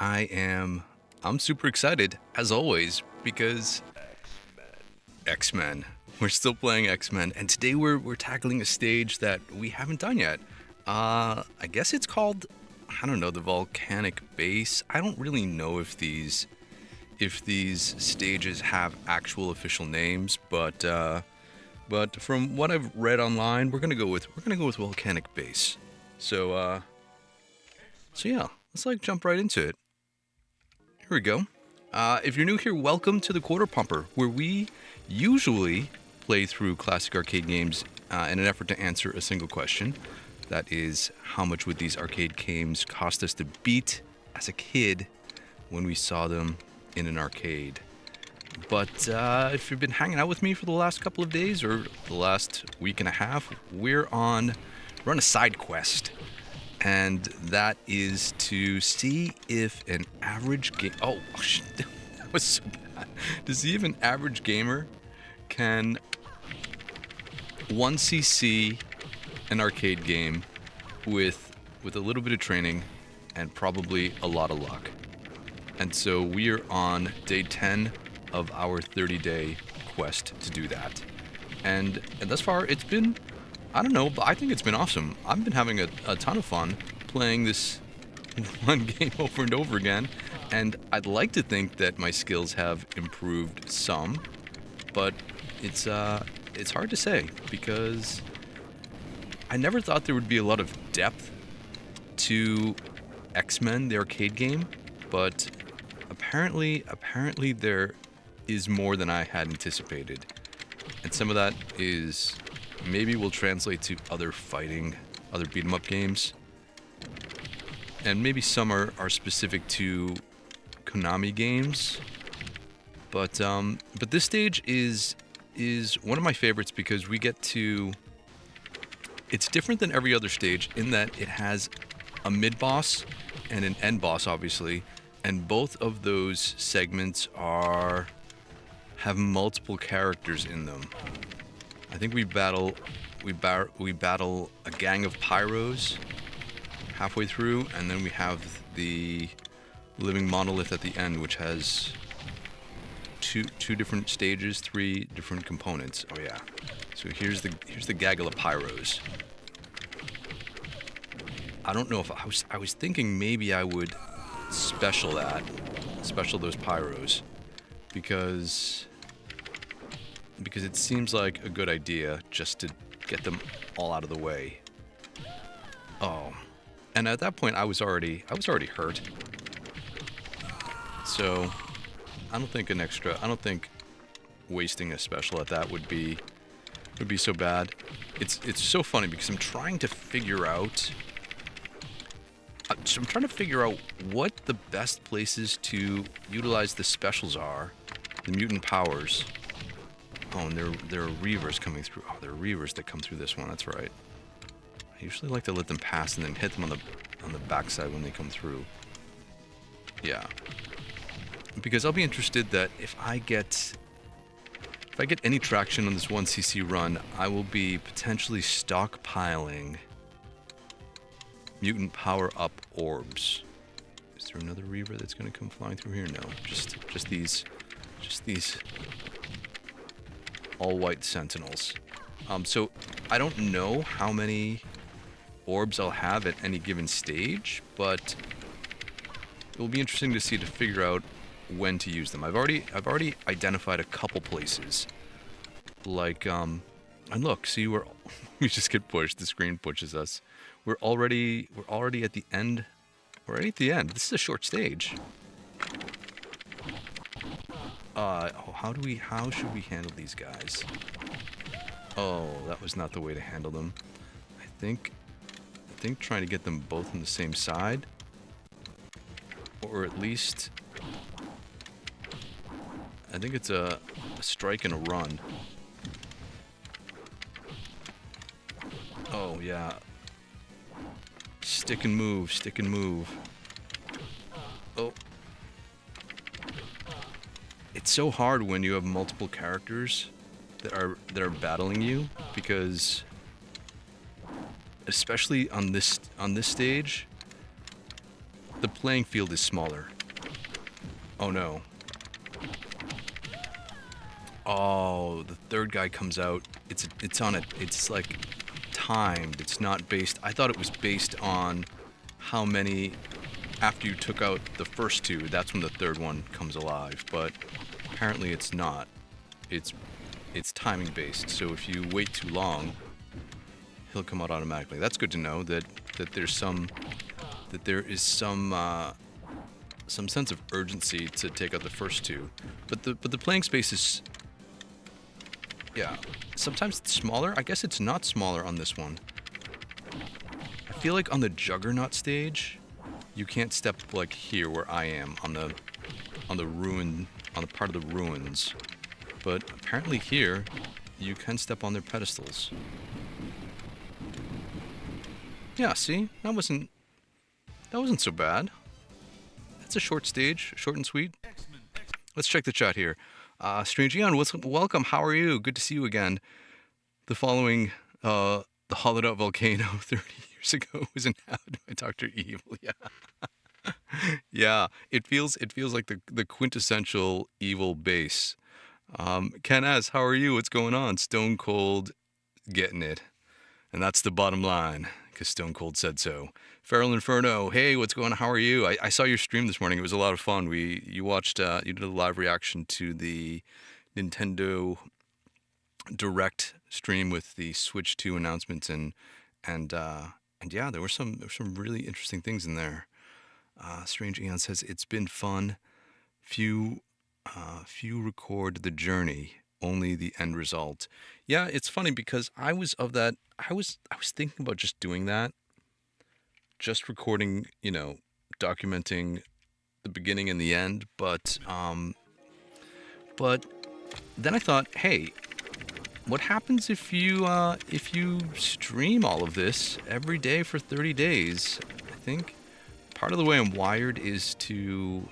and I'm super excited as always because Xmen. We're still playing Xmen, and today we're tackling a stage that we haven't done yet. I guess it's called, I don't know, the Volcanic Base. I don't really know if these stages have actual official names, but from what I've read online, we're gonna go with Volcanic Base. So yeah, let's jump right into it. Here we go. If you're new here, welcome to the Quarter Pumper, where we usually play through classic arcade games in an effort to answer a single question. That is, how much would these arcade games cost us to beat as a kid when we saw them in an arcade? But if you've been hanging out with me for the last couple of days or the last week and a half, we're on a side quest. And that is to see if an average that was so bad. To see if an average gamer can 1cc an arcade game with a little bit of training and probably a lot of luck. And so we are on day 10 of our 30-day quest to do that. And thus far, it's been, I don't know, but I think it's been awesome. I've been having a ton of fun playing this one game over and over again, and I'd like to think that my skills have improved some, but it's hard to say because I never thought there would be a lot of depth to Xmen, the arcade game, but apparently there is more than I had anticipated. And some of that is maybe will translate to other beat 'em up games. And maybe some are specific to Konami games. But this stage is one of my favorites because we get to, it's different than every other stage in that it has a mid-boss and an end boss, obviously, and both of those segments have multiple characters in them. I think we battle a gang of pyros halfway through, and then we have the living monolith at the end, which has two different stages, 3 different components. Oh yeah. So here's the gaggle of pyros. I don't know if I was thinking maybe I would special those pyros because it seems like a good idea just to get them all out of the way. Oh, and at that point I was already hurt. So I don't think wasting a special at that would be so bad. It's so funny because I'm trying to figure out what the best places to utilize the specials are, the mutant powers. Oh, and there are reavers coming through. Oh, there are reavers that come through this one. That's right. I usually like to let them pass and then hit them on the backside when they come through. Yeah. Because I'll be interested that if I get any traction on this 1cc run, I will be potentially stockpiling mutant power-up orbs. Is there another reaver that's going to come flying through here? No, just these all-white sentinels. So I don't know how many orbs I'll have at any given stage, but it will be interesting to figure out when to use them. I've already identified a couple places. Like and look, see, we just get pushed. The screen pushes us. We're already at the end. We're already at the end. This is a short stage. How should we handle these guys? Oh, that was not the way to handle them. I think trying to get them both on the same side, or at least, I think it's a strike and a run. Oh yeah. Stick and move. Oh. It's so hard when you have multiple characters that are battling you, because especially on this stage, the playing field is smaller. Oh no. Oh, the third guy comes out. It's on it. It's like timed. It's not based. I thought it was based on how many after you took out the first two. That's when the third one comes alive. But apparently it's not. It's timing based. So if you wait too long, he'll come out automatically. That's good to know that there is some sense of urgency to take out the first two. But the playing space is, yeah, sometimes it's smaller. I guess it's not smaller on this one. I feel like on the Juggernaut stage, you can't step like here where I am on the part of the ruins. But apparently here, you can step on their pedestals. Yeah, see? That wasn't so bad. That's a short stage, short and sweet. Let's check the chat here. Strange Eon, welcome. How are you? Good to see you again. The following, the hollowed out volcano 30 years ago was endowed by Dr. Evil. Yeah. Yeah, it feels like the quintessential evil base. Ken S, how are you? What's going on? Stone Cold getting it. And that's the bottom line, because Stone Cold said so. Feral Inferno, hey, what's going on? How are you? I saw your stream this morning. It was a lot of fun. You watched, you did a live reaction to the Nintendo Direct stream with the Switch 2 announcements, and yeah, there were some really interesting things in there. Strange Eon says it's been fun. Few record the journey, only the end result. Yeah, it's funny because I was thinking about just doing that, just recording, documenting the beginning and the end, but then I thought, hey, what happens if you stream all of this every day for 30 days? I think part of the way I'm wired is to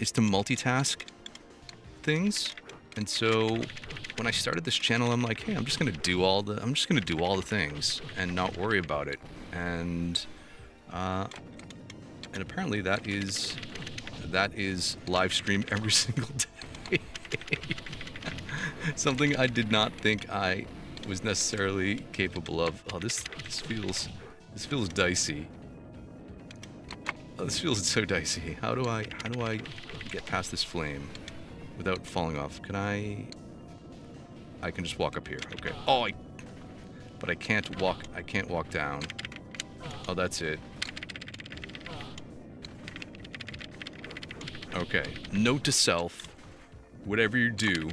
multitask things. And so when I started this channel, I'm like, hey, I'm just gonna do all the things and not worry about it. And apparently that is live stream every single day. Something I did not think I was necessarily capable of. Oh, this feels dicey. Oh, this feels so dicey. How do I get past this flame without falling off? Can I can just walk up here. Okay. Oh, but I can't walk down. Oh, that's it. Okay. Note to self, whatever you do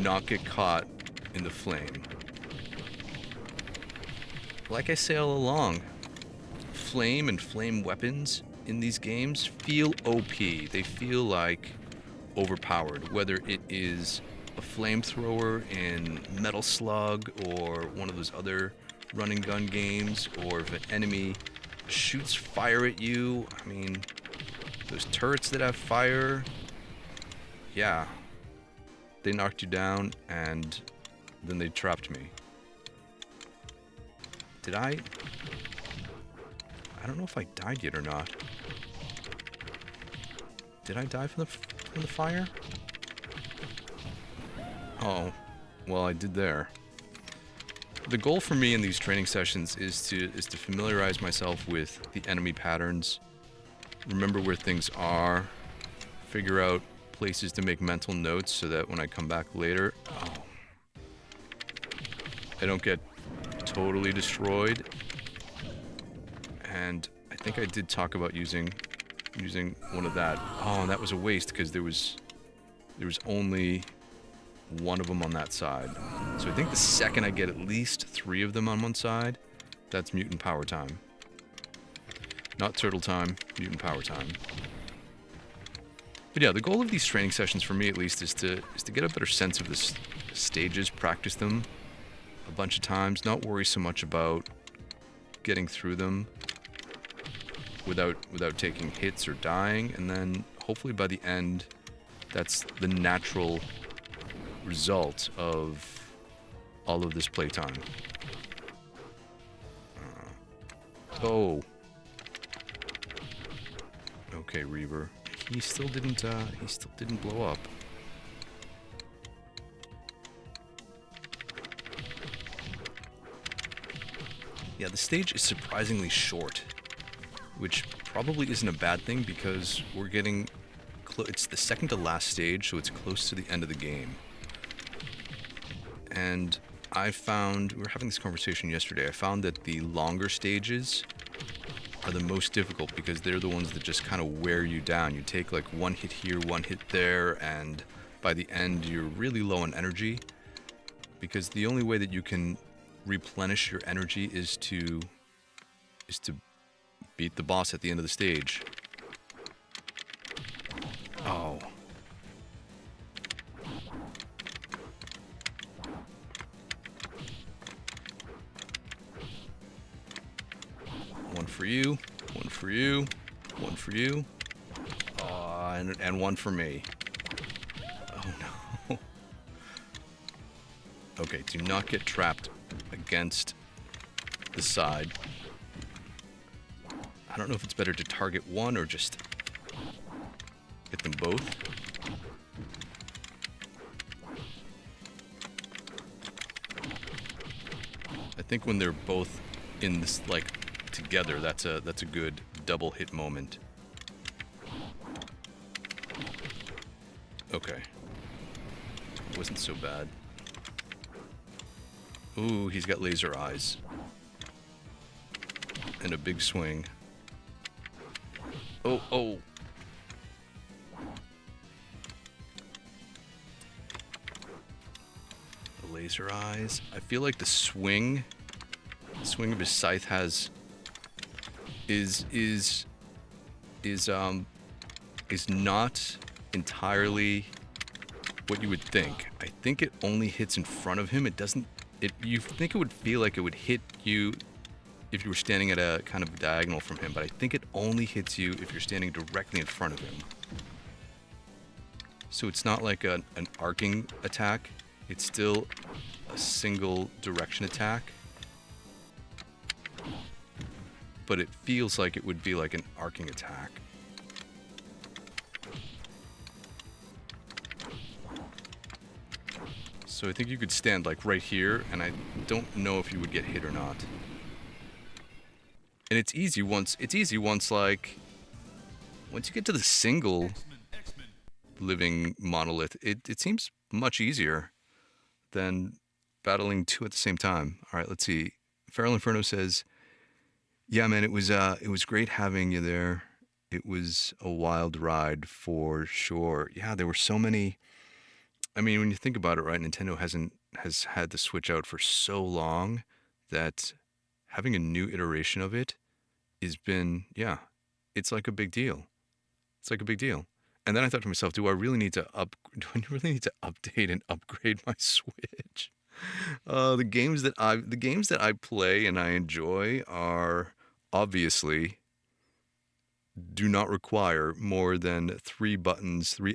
not get caught in the flame. Like I say all along, flame and flame weapons in these games feel OP. They feel like overpowered, whether it is a flamethrower in Metal Slug or one of those other run and gun games, or if an enemy shoots fire at you. I mean, those turrets that have fire, yeah, they knocked you down and then they trapped me. Did I don't know if I died yet or not. Did I die from the fire? Oh, well, I did there. The goal for me in these training sessions is to familiarize myself with the enemy patterns, remember where things are, figure out places to make mental notes so that when I come back later, I don't get totally destroyed. And I think I did talk about using one of that. Oh, and that was a waste because there was only one of them on that side. So I think the second I get at least 3 of them on one side, that's mutant power time. Not turtle time, mutant power time. But yeah, the goal of these training sessions for me at least is to get a better sense of the stages, practice them a bunch of times, not worry so much about getting through them without taking hits or dying, and then hopefully by the end that's the natural result of all of this playtime. Okay, Reaver. He still didn't blow up. Yeah, the stage is surprisingly short, which probably isn't a bad thing because we're getting it's the second to last stage, so it's close to the end of the game. And I found, we were having this conversation yesterday, I found that the longer stages are the most difficult because they're the ones that just kind of wear you down. You take like one hit here, one hit there, and by the end you're really low on energy, because the only way that you can replenish your energy is to beat the boss at the end of the stage. Oh. One for you, one for you, one for you, and one for me. Oh no. Okay, do not get trapped against the side. I don't know if it's better to target one or just hit them both. I think when they're both in this, like, together, that's a good double hit moment. Okay. It wasn't so bad. Ooh, he's got laser eyes. And a big swing. Oh, oh. The laser eyes. I feel like the swing of his scythe is not entirely what you would think. I think it only hits in front of him. It doesn't. You think it would feel like it would hit you if you were standing at a kind of diagonal from him, but I think it only hits you if you're standing directly in front of him. So it's not like an arcing attack. It's still a single direction attack. But it feels like it would be like an arcing attack. So I think you could stand like right here, and I don't know if you would get hit or not. And it's easy once like once you get to the single living monolith, it seems much easier than battling two at the same time. All right, let's see. Feral Inferno says, "Yeah, man, it was great having you there. It was a wild ride for sure." Yeah, there were so many. I mean, when you think about it, right, Nintendo has had the Switch out for so long that having a new iteration of it has been, yeah, it's like a big deal. It's like a big deal. And then I thought to myself, do I really need to update and upgrade my Switch? The games that I play and I enjoy are obviously do not require more than 3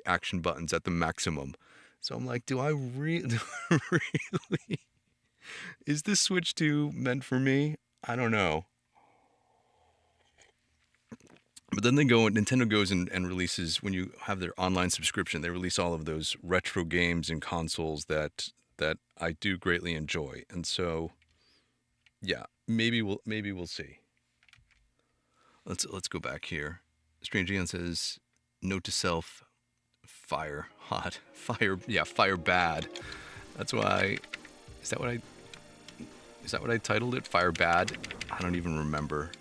action buttons at the maximum. So I'm like, do I really is this Switch 2 meant for me? I don't know. But then Nintendo goes and releases, when you have their online subscription, they release all of those retro games and consoles that I do greatly enjoy. And so, yeah, maybe we'll see. Let's go back here. Strange Ian says, note to self, fire hot, fire bad. That's why. Is that what I titled it? Fire bad? I don't even remember.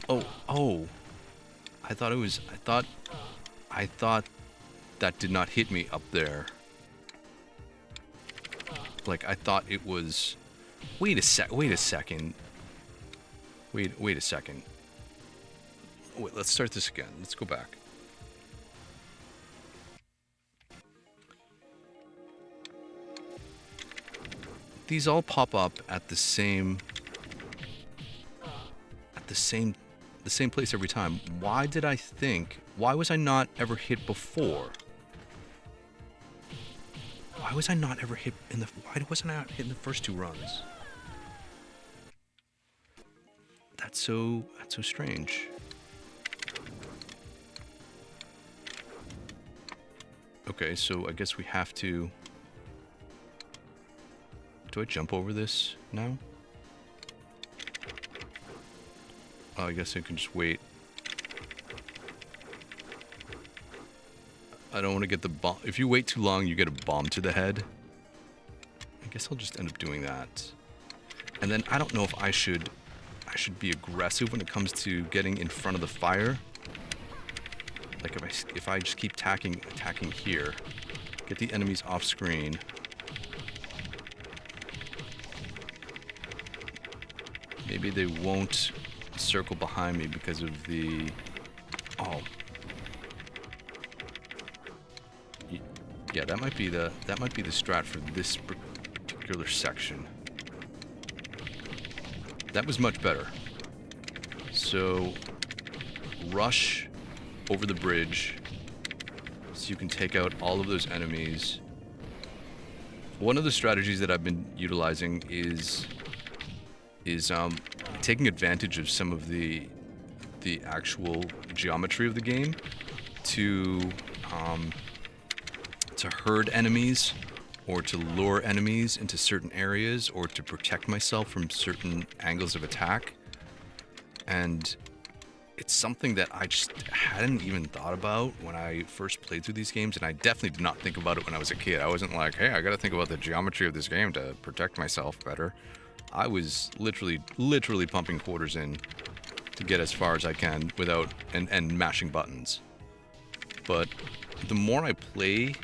Oh. I thought that did not hit me up there. Like, I thought it was... Wait a second. Wait a second. Wait, let's start this again. Let's go back. These all pop up at the same place every time. Why was I not ever hit before? Why wasn't I hit in the first 2 runs? That's so strange. Okay, so I guess we have to... Do I jump over this now? Oh, I guess I can just wait. I don't want to get the bomb. If you wait too long, you get a bomb to the head. I guess I'll just end up doing that. And then I don't know if I should be aggressive when it comes to getting in front of the fire. Like if I just keep attacking here, get the enemies off screen. Maybe they won't circle behind me because of the... Oh. Yeah, that might be the strat for this particular section. That was much better. So, rush over the bridge so you can take out all of those enemies. One of the strategies that I've been utilizing is taking advantage of some of the actual geometry of the game to herd enemies, or to lure enemies into certain areas, or to protect myself from certain angles of attack. And it's something that I just hadn't even thought about when I first played through these games, and I definitely did not think about it when I was a kid. I wasn't like, hey, I gotta think about the geometry of this game to protect myself better. I was literally pumping quarters in to get as far as I can without and mashing buttons. But the more I play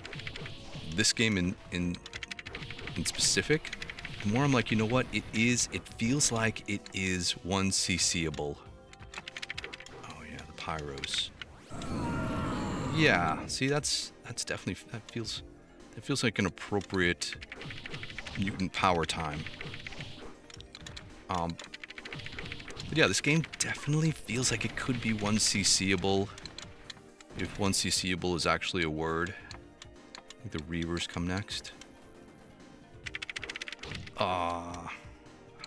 this game in specific, the more I'm like, you know what? It feels like it is 1cc'able. Oh yeah, the pyros. Yeah, see, that's definitely, that feels like an appropriate mutant power time. But yeah, this game definitely feels like it could be 1cc'able, if 1cc'able is actually a word. I think the Reavers come next. How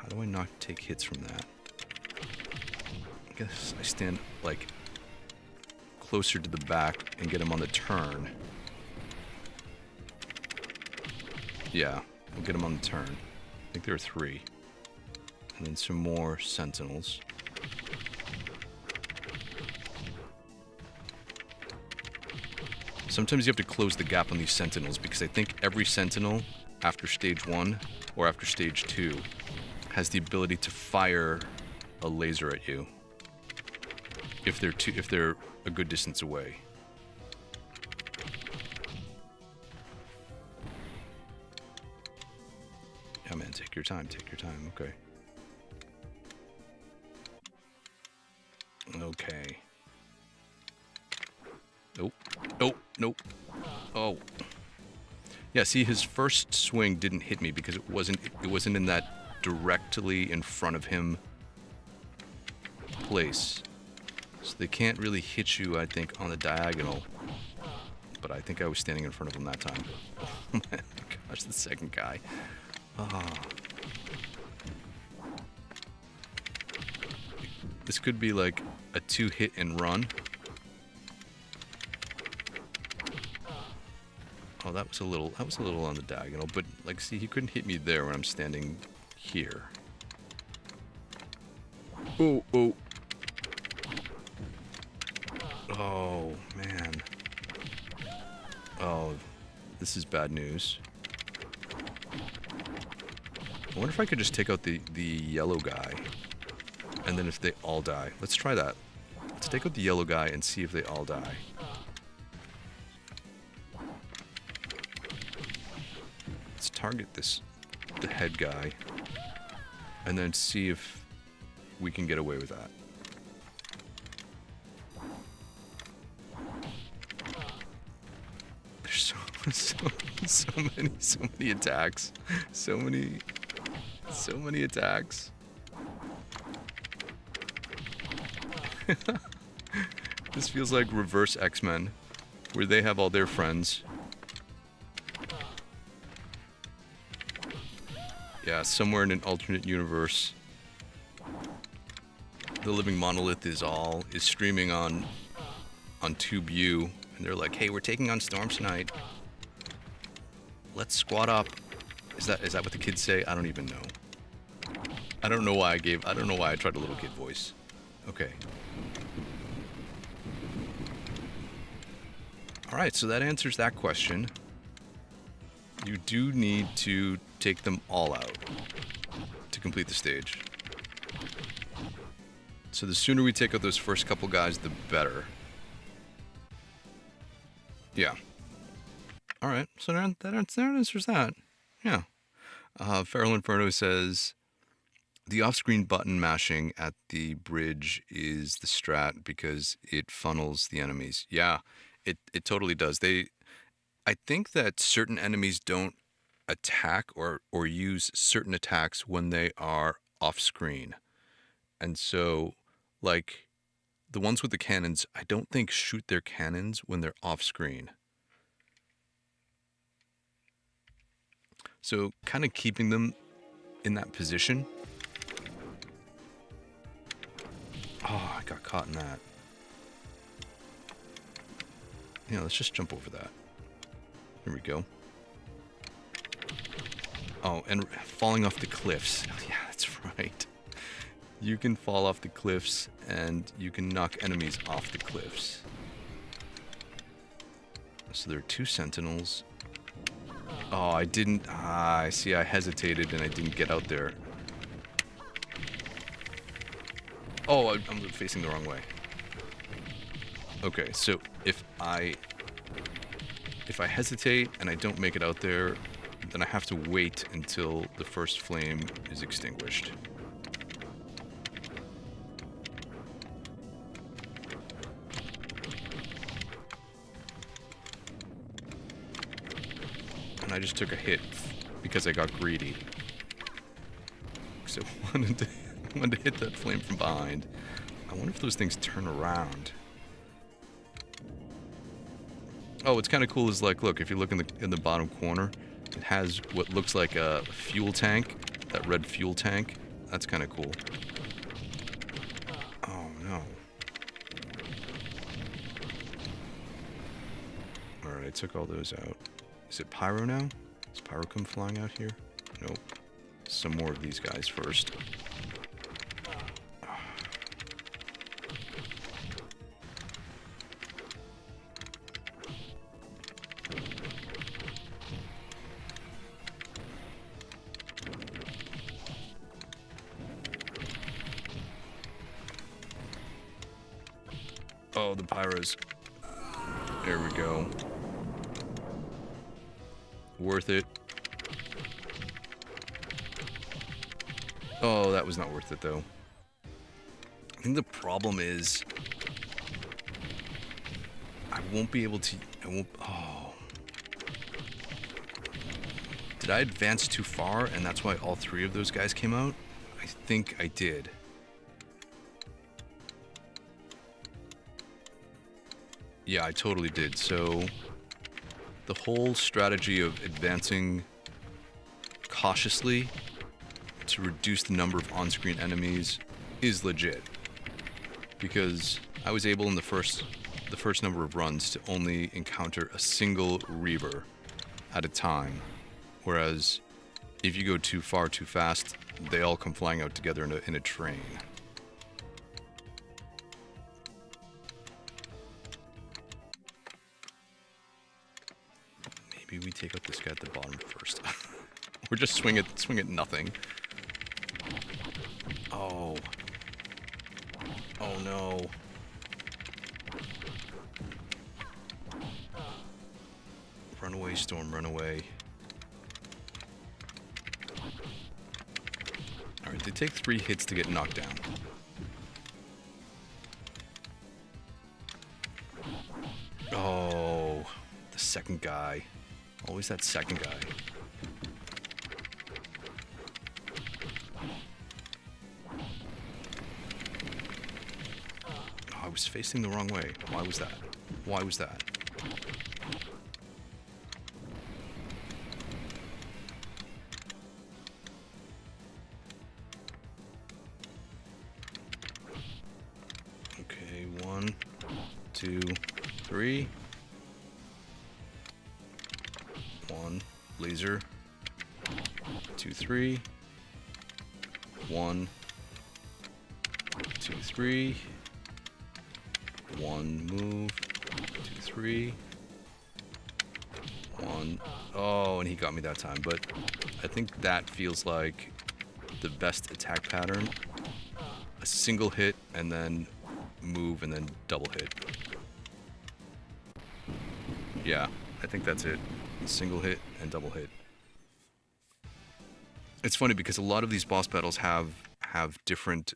do I not take hits from that? I guess I stand, like, closer to the back and get him on the turn. Yeah, we'll get him on the turn. I think there are 3. And then some more sentinels. Sometimes you have to close the gap on these sentinels, because I think every sentinel after stage 1 or after stage 2 has the ability to fire a laser at you if they're a good distance away. Yeah, man, take your time, okay. Okay. Nope. Nope. Nope. Oh. Yeah, see, his first swing didn't hit me because it wasn't in that directly in front of him place. So they can't really hit you, I think, on the diagonal. But I think I was standing in front of him that time. Oh my gosh, the second guy. Ah. This could be like a 2-hit and run. Oh, that was a little on the diagonal, but like, see, he couldn't hit me there when I'm standing here. Oh, oh. Oh, man. Oh, this is bad news. I wonder if I could just take out the yellow guy, and then if they all die. Let's try that. Let's take out the yellow guy and see if they all die. Let's target the head guy, and then see if we can get away with that. There's so many attacks. So many attacks. This feels like reverse Xmen, where they have all their friends. Yeah, somewhere in an alternate universe, the living monolith is streaming on TubeU, and they're like, "Hey, we're taking on storms tonight. Let's squat up. Is that what the kids say? I don't even know. I don't know why I tried a little kid voice. Okay. Alright, so that answers that question. You do need to take them all out to complete the stage. So the sooner we take out those first couple guys, the better. Yeah. Alright, so that answers that. Yeah. Feral Inferno says, the off-screen button mashing at the bridge is the strat because it funnels the enemies. Yeah, it totally does. I think that certain enemies don't attack or use certain attacks when they are off-screen. And so, like, the ones with the cannons, I don't think shoot their cannons when they're off-screen. So, kind of keeping them in that position. Oh, I got caught in that. Yeah, let's just jump over that. Here we go. Oh, and falling off the cliffs. Oh, yeah, that's right. You can fall off the cliffs, and you can knock enemies off the cliffs. So there are 2 sentinels. Oh, I didn't... I see, I hesitated, and I didn't get out there. Oh, I'm facing the wrong way. Okay, so if I hesitate and I don't make it out there, then I have to wait until the first flame is extinguished. And I just took a hit because I got greedy. So I wanted to hit that flame from behind. I wonder if those things turn around. Oh, what's kind of cool is, like, look, if you look in the bottom corner, it has what looks like a fuel tank, that red fuel tank. That's kind of cool. Oh, no. Alright, I took all those out. Is it Pyro now? Does Pyro come flying out here? Nope. Some more of these guys first. Oh, the pyros. There we go. Worth it. Oh, that was not worth it, though. I think the problem is I won't be able to... Oh. Did I advance too far, and that's why all 3 of those guys came out? I think I did. Yeah, I totally did. So, the whole strategy of advancing cautiously to reduce the number of on-screen enemies is legit. Because I was able in the first number of runs to only encounter a single Reaver at a time. Whereas, if you go too far too fast, they all come flying out together in a train. Maybe we take out this guy at the bottom first. Or just swing at nothing. Oh. Oh no. Run away, Storm, run away. Alright, they take 3 hits to get knocked down. Oh, the second guy. Always that second guy. Oh, I was facing the wrong way. Why was that? Why was that? Okay, 1, 2, 3. 1, Laser. 2, 3. 1, 2, 3. 1 move. 2, 3. 1. Oh, and he got me that time, but I think that feels like the best attack pattern. A single hit and then move and then double hit. Yeah, I think that's it. Single hit and double hit. It's funny because a lot of these boss battles have different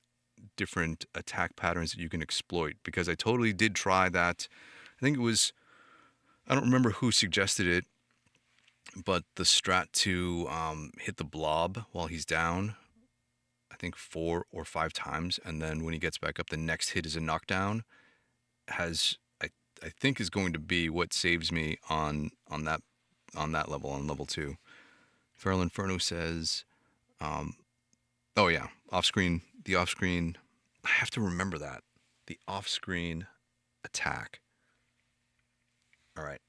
attack patterns that you can exploit, because I totally did try that. I think it was, I don't remember who suggested it, but the strat to hit the blob while he's down, I think 4 or 5 times, and then when he gets back up, the next hit is a knockdown, I think is going to be what saves me on that level, on level 2. Feral Inferno says, oh yeah, off-screen, the off-screen, I have to remember that. The off-screen attack. All right.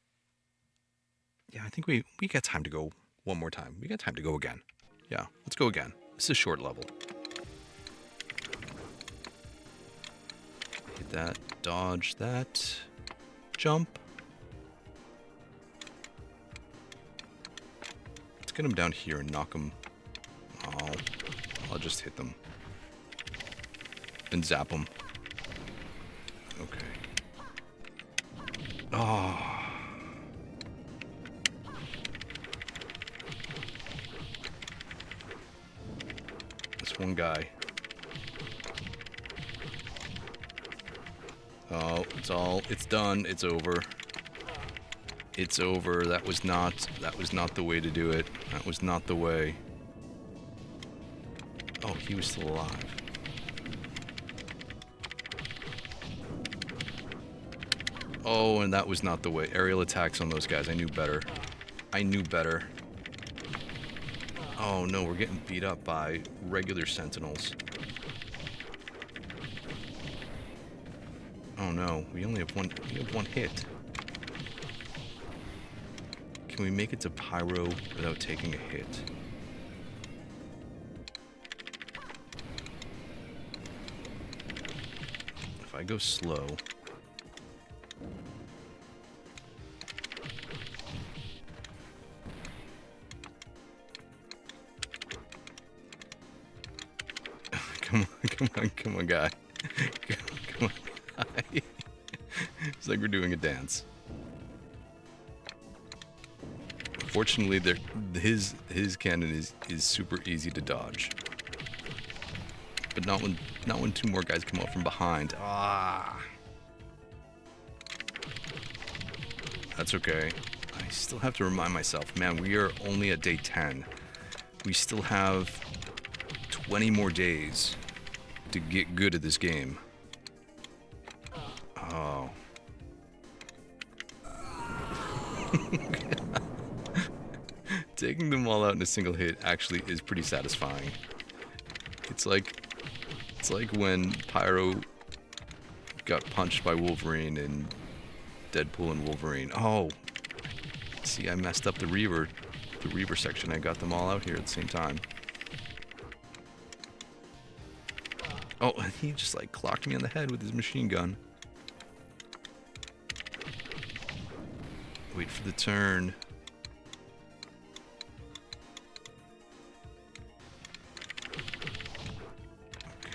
Yeah, I think we got time to go one more time. We got time to go again. Yeah, let's go again. This is a short level. Hit that, dodge that, jump. Let's get him down here and knock him. Oh, I'll just hit them. And zap them. Okay. Oh. This one guy. Oh, it's done. It's over. It's over. That was not the way to do it. That was not the way. Oh, he was still alive. Oh, and that was not the way. Aerial attacks on those guys. I knew better. I knew better. Oh no, we're getting beat up by regular sentinels. Oh no, we only have one hit. Can we make it to Pyro without taking a hit? If I go slow... Come on, guy. Come on, guy. It's like we're doing a dance. Fortunately, his cannon is super easy to dodge, but not when 2 more guys come up from behind. Ah, that's okay. I still have to remind myself, man. We are only at day 10. We still have 20 more days to get good at this game. Oh. Taking them all out in a single hit actually is pretty satisfying. It's like when Pyro got punched by Wolverine in Deadpool and Wolverine. Oh. See, I messed up the Reaver section. I got them all out here at the same time. Oh, and he just like clocked me on the head with his machine gun. Wait for the turn.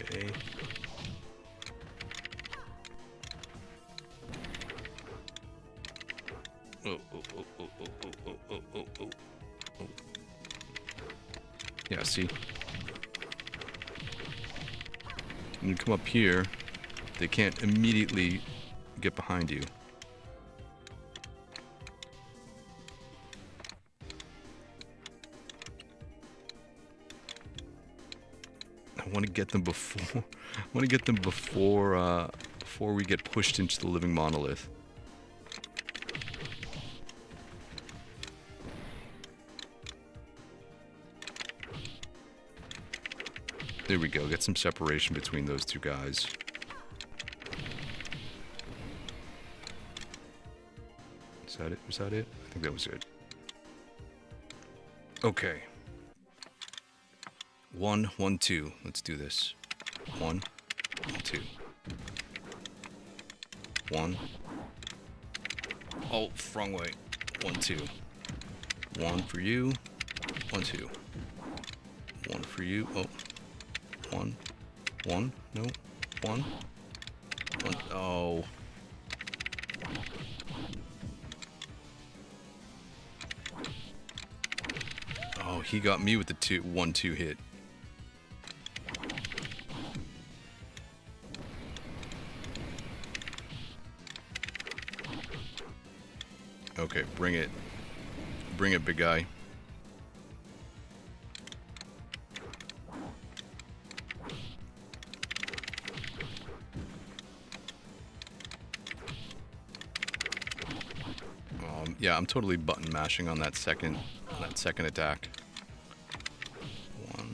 Okay. Oh. Yeah, see? When you come up here, they can't immediately get behind you. I want to get them before. I want to get them before we get pushed into the living monolith. There we go. Get some separation between those 2 guys. Is that it? Was that it? I think that was it. Okay. 1, 1, 2. Let's do this. 1, 2. 1. Oh, wrong way. 1, 2. 1 for you. 1, 2. 1 for you. Oh. 1. 1. No. 1. 1. Oh. Oh, he got me with the 1, 2 hit. Okay, bring it. Bring it, big guy. Yeah, I'm totally button mashing on that second attack. 1.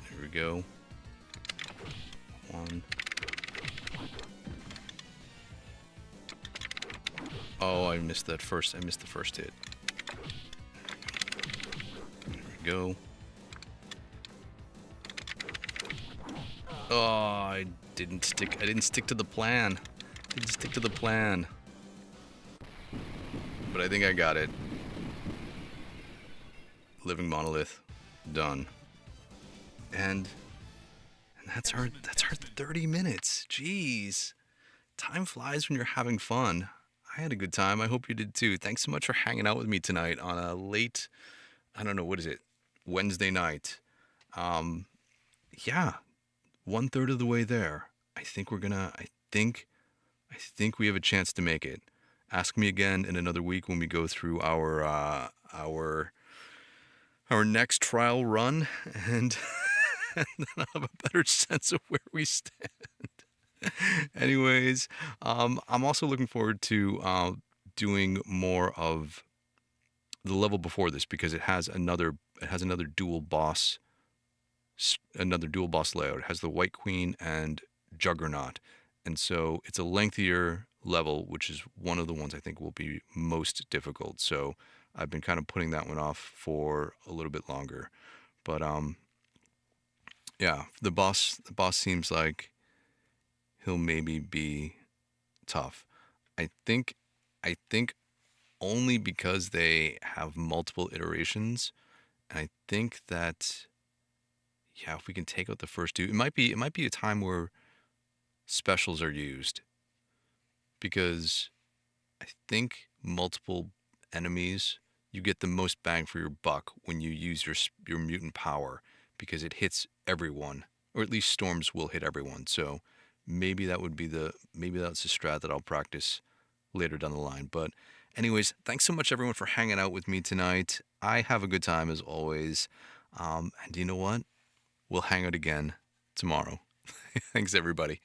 There we go. 1. Oh, I missed the first hit. There we go. Oh, I didn't stick to the plan. Didn't stick to the plan. But I think I got it. Living monolith. Done. And that's our 30 minutes. Jeez. Time flies when you're having fun. I had a good time. I hope you did too. Thanks so much for hanging out with me tonight on a late, I don't know, what is it? Wednesday night. Yeah. 1/3 of the way there. I think we have a chance to make it. Ask me again in another week when we go through our next trial run, and, and then I'll have a better sense of where we stand. Anyways, I'm also looking forward to doing more of the level before this because it has another dual boss layout. It has the White Queen and Juggernaut, and so it's a lengthier level, which is one of the ones I think will be most difficult. So I've been kind of putting that one off for a little bit longer. But yeah, the boss seems like he'll maybe be tough. I think only because they have multiple iterations. And I think that yeah, if we can take out the first two, it might be a time where specials are used. Because I think multiple enemies, you get the most bang for your buck when you use your mutant power because it hits everyone, or at least storms will hit everyone. So maybe that's the strat that I'll practice later down the line. But anyways, thanks so much everyone for hanging out with me tonight. I have a good time as always. And you know what? We'll hang out again tomorrow. Thanks everybody.